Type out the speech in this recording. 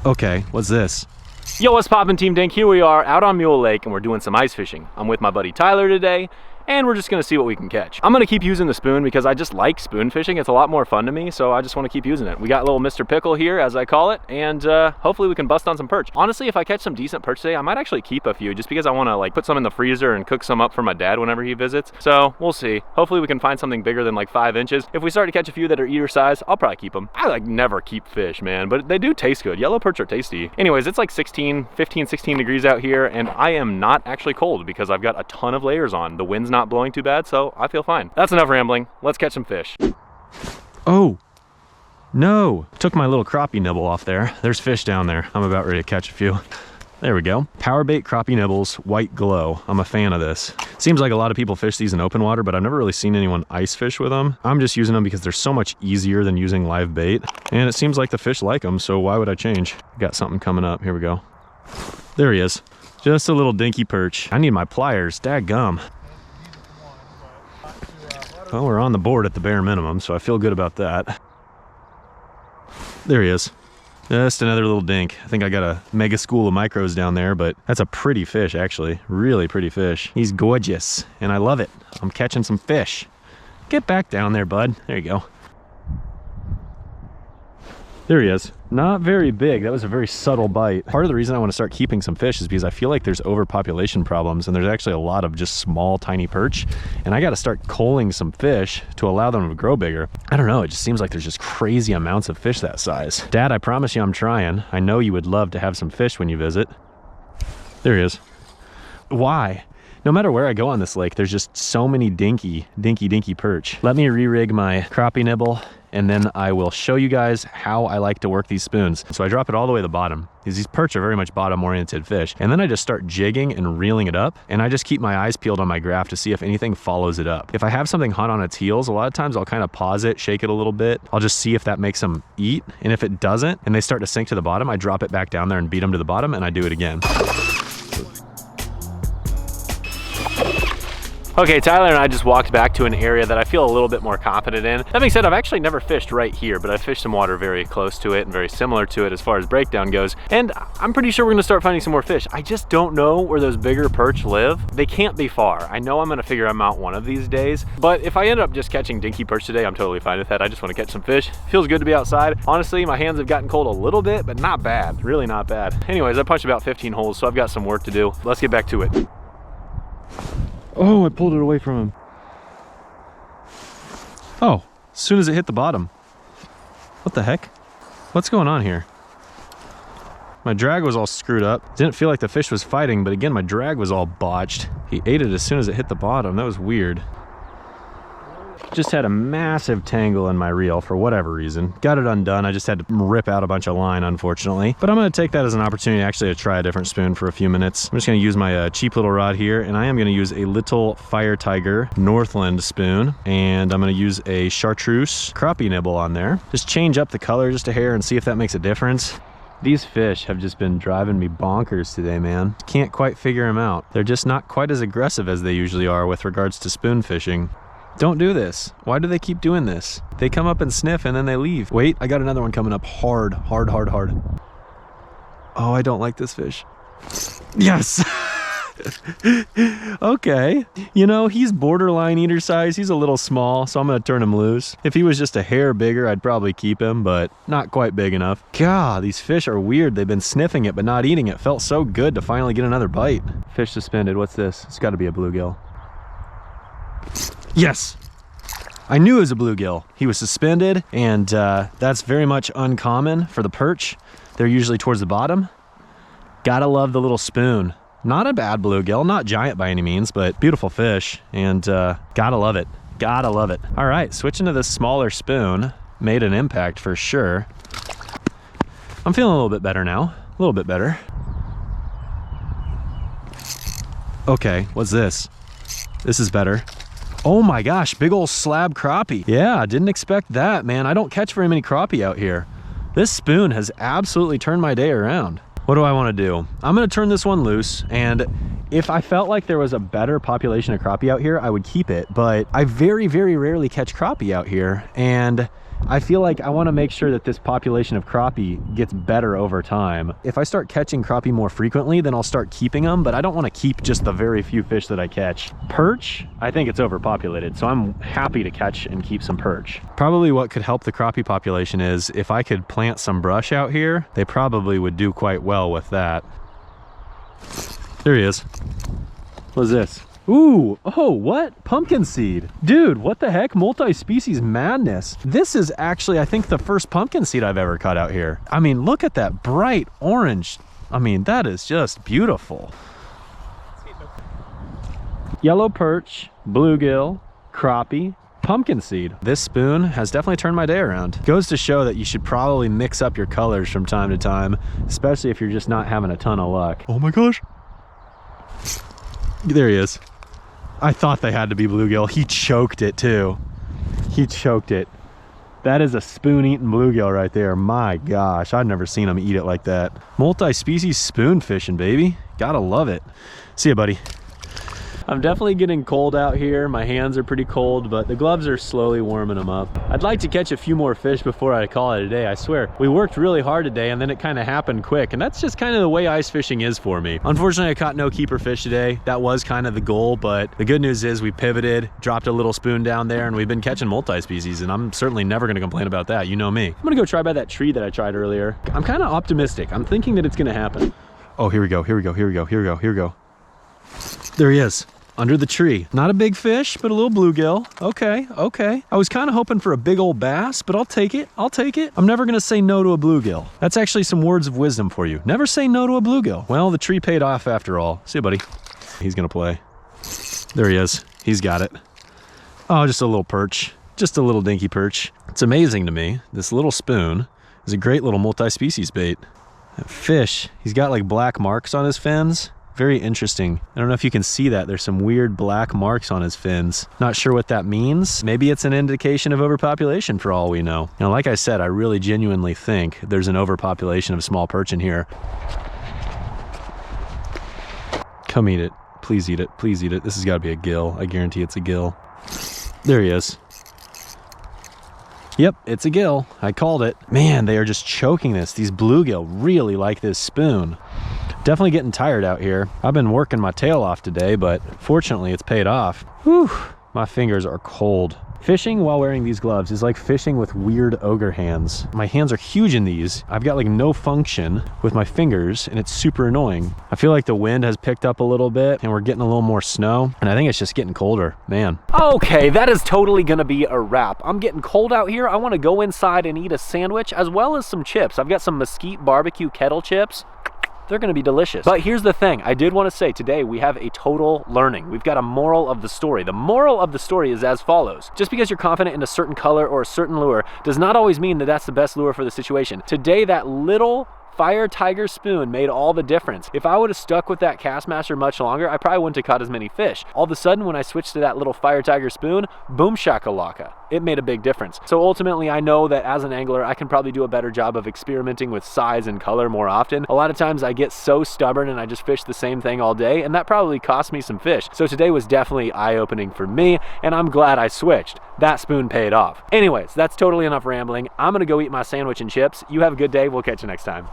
Okay, what's this? Yo, what's poppin', Team Dink? Here we are out on Mule Lake and we're doing some ice fishing. I'm with my buddy Tyler today and we're just gonna see what we can catch. I'm gonna keep using the spoon because I just like spoon fishing. It's a lot more fun to me, so I just wanna keep using it. We got little Mr. Pickle here, as I call it, and hopefully we can bust on some perch. Honestly, if I catch some decent perch today, I might actually keep a few just because I wanna like put some in the freezer and cook some up for my dad whenever he visits. So we'll see. Hopefully we can find something bigger than like 5 inches. If we start to catch a few that are eater size, I'll probably keep them. I like never keep fish, man, but they do taste good. Yellow perch are tasty. Anyways, it's like 15, 16 degrees out here and I am not actually cold because I've got a ton of layers on. The wind's not blowing too bad, so I feel fine. That's enough rambling. Let's catch some fish. Oh, no. Took my little crappie nibble off there. There's fish down there. I'm about ready to catch a few. There we go. Power bait crappie nibbles, white glow. I'm a fan of this. Seems like a lot of people fish these in open water, but I've never really seen anyone ice fish with them. I'm just using them because they're so much easier than using live bait. And it seems like the fish like them, so why would I change? Got something coming up. Here we go. There he is. Just a little dinky perch. I need my pliers. Dadgum. Well, we're on the board at the bare minimum, so I feel good about that. There he is. Just another little dink. I think I got a mega school of micros down there, but that's a pretty fish, actually. Really pretty fish. He's gorgeous, and I love it. I'm catching some fish. Get back down there, bud. There you go. There he is. Not very big. That was a very subtle bite. Part of the reason I want to start keeping some fish is because I feel like there's overpopulation problems and there's actually a lot of just small, tiny perch. And I got to start culling some fish to allow them to grow bigger. I don't know. It just seems like there's just crazy amounts of fish that size. Dad, I promise you I'm trying. I know you would love to have some fish when you visit. There he is. Why? No matter where I go on this lake, there's just so many dinky perch. Let me re-rig my crappie nibble and then I will show you guys how I like to work these spoons. So I drop it all the way to the bottom because these perch are very much bottom-oriented fish. And then I just start jigging and reeling it up, and I just keep my eyes peeled on my graph to see if anything follows it up. If I have something hot on its heels, a lot of times I'll kind of pause it, shake it a little bit. I'll just see if that makes them eat. And if it doesn't, and they start to sink to the bottom, I drop it back down there and beat them to the bottom, and I do it again. Okay, Tyler and I just walked back to an area that I feel a little bit more confident in. That being said, I've actually never fished right here, but I've fished some water very close to it and very similar to it as far as breakdown goes. And I'm pretty sure we're gonna start finding some more fish. I just don't know where those bigger perch live. They can't be far. I know I'm gonna figure them out one of these days, but if I end up just catching dinky perch today, I'm totally fine with that. I just wanna catch some fish. Feels good to be outside. Honestly, my hands have gotten cold a little bit, but not bad, really not bad. Anyways, I punched about 15 holes, so I've got some work to do. Let's get back to it. Oh, I pulled it away from him. Oh, as soon as it hit the bottom. What the heck? What's going on here? My drag was all screwed up. Didn't feel like the fish was fighting, but again, my drag was all botched. He ate it as soon as it hit the bottom. That was weird. Just had a massive tangle in my reel for whatever reason. Got it undone. I just had to rip out a bunch of line, unfortunately. But I'm going to take that as an opportunity actually to try a different spoon for a few minutes. I'm just going to use my cheap little rod here, and I am going to use a little Firetiger Northland spoon, and I'm going to use a chartreuse crappie nibble on there. Just change up the color just a hair and see if that makes a difference. These fish have just been driving me bonkers today, man. Can't quite figure them out. They're just not quite as aggressive as they usually are with regards to spoon fishing. Don't do this. Why do they keep doing this? They come up and sniff and then they leave. Wait, I got another one coming up hard. Oh, I don't like this fish. Yes. Okay. You know, he's borderline eater size. He's a little small, so I'm gonna turn him loose. If he was just a hair bigger, I'd probably keep him, but not quite big enough. God, these fish are weird. They've been sniffing it, but not eating it. Felt so good to finally get another bite. Fish suspended. What's this? It's gotta be a bluegill. Yes, I knew it was a bluegill. He was suspended, and that's very much uncommon for the perch. They're usually towards the bottom. Gotta love the little spoon. Not a bad bluegill, not giant by any means, but beautiful fish, and gotta love it. Gotta love it. All right, switching to this smaller spoon made an impact for sure. I'm feeling a little bit better now, a little bit better. Okay, what's this? This is better. Oh my gosh, big old slab crappie. Yeah, didn't expect that, man. I don't catch very many crappie out here. This spoon has absolutely turned my day around. What do I want to do? I'm going to turn this one loose, and if I felt like there was a better population of crappie out here, I would keep it, but I very, very rarely catch crappie out here, and I feel like I want to make sure that this population of crappie gets better over time. If I start catching crappie more frequently, then I'll start keeping them, but I don't want to keep just the very few fish that I catch. Perch, I think it's overpopulated, so I'm happy to catch and keep some perch. Probably what could help the crappie population is if I could plant some brush out here, they probably would do quite well with that. There he is. What's this? Ooh, oh, what? Pumpkin seed. Dude, what the heck? Multi-species madness. This is actually, I think, the first pumpkin seed I've ever caught out here. I mean, look at that bright orange. I mean, that is just beautiful. Yellow perch, bluegill, crappie, pumpkin seed. This spoon has definitely turned my day around. Goes to show that you should probably mix up your colors from time to time, especially if you're just not having a ton of luck. Oh my gosh. There he is. I thought they had to be bluegill. He choked it too. He choked it. That is a spoon-eating bluegill right there. My gosh, I've never seen him eat it like that. Multi-species spoon fishing, baby. Gotta love it. See ya, buddy. I'm definitely getting cold out here. My hands are pretty cold, but the gloves are slowly warming them up. I'd like to catch a few more fish before I call it a day. I swear, we worked really hard today and then it kind of happened quick, and that's just kind of the way ice fishing is for me. Unfortunately, I caught no keeper fish today. That was kind of the goal, but the good news is we pivoted, dropped a little spoon down there, and we've been catching multi-species, and I'm certainly never gonna complain about that. You know me. I'm gonna go try by that tree that I tried earlier. I'm kind of optimistic. I'm thinking that it's gonna happen. Oh, here we go, here we go, here we go, here we go, here we go. There he is. Under the tree. Not a big fish, but a little bluegill. Okay, okay. I was kind of hoping for a big old bass, but I'll take it. I'll take it. I'm never gonna say no to a bluegill. That's actually some words of wisdom for you. Never say no to a bluegill. Well, the tree paid off after all. See you, buddy. He's gonna play. There he is. He's got it. Oh, just a little perch. Just a little dinky perch. It's amazing to me. This little spoon is a great little multi-species bait. That fish, he's got like black marks on his fins. Very interesting. I don't know if you can see that. There's some weird black marks on his fins. Not sure what that means. Maybe it's an indication of overpopulation for all we know. Now, like I said, I really genuinely think there's an overpopulation of small perch in here. Come eat it. Please eat it. Please eat it. This has got to be a gill. I guarantee it's a gill. There he is. Yep, it's a gill. I called it. Man, they are just choking this. These bluegill really like this spoon. Definitely getting tired out here. I've been working my tail off today, but fortunately it's paid off. Whew, my fingers are cold. Fishing while wearing these gloves is like fishing with weird ogre hands. My hands are huge in these. I've got like no function with my fingers, and it's super annoying. I feel like the wind has picked up a little bit and we're getting a little more snow, and I think it's just getting colder, man. Okay, that is totally gonna be a wrap. I'm getting cold out here. I wanna go inside and eat a sandwich as well as some chips. I've got some mesquite barbecue kettle chips. They're gonna be delicious. But here's the thing, I did wanna say today we have a total learning. We've got a moral of the story. The moral of the story is as follows. Just because you're confident in a certain color or a certain lure does not always mean that that's the best lure for the situation. Today, that little Firetiger spoon made all the difference. If I would have stuck with that Kastmaster much longer, I probably wouldn't have caught as many fish. All of a sudden, when I switched to that little Firetiger spoon, boom shakalaka. It made a big difference. So ultimately, I know that as an angler, I can probably do a better job of experimenting with size and color more often. A lot of times I get so stubborn and I just fish the same thing all day, and that probably cost me some fish. So today was definitely eye-opening for me, and I'm glad I switched. That spoon paid off. Anyways, that's totally enough rambling. I'm gonna go eat my sandwich and chips. You have a good day. We'll catch you next time.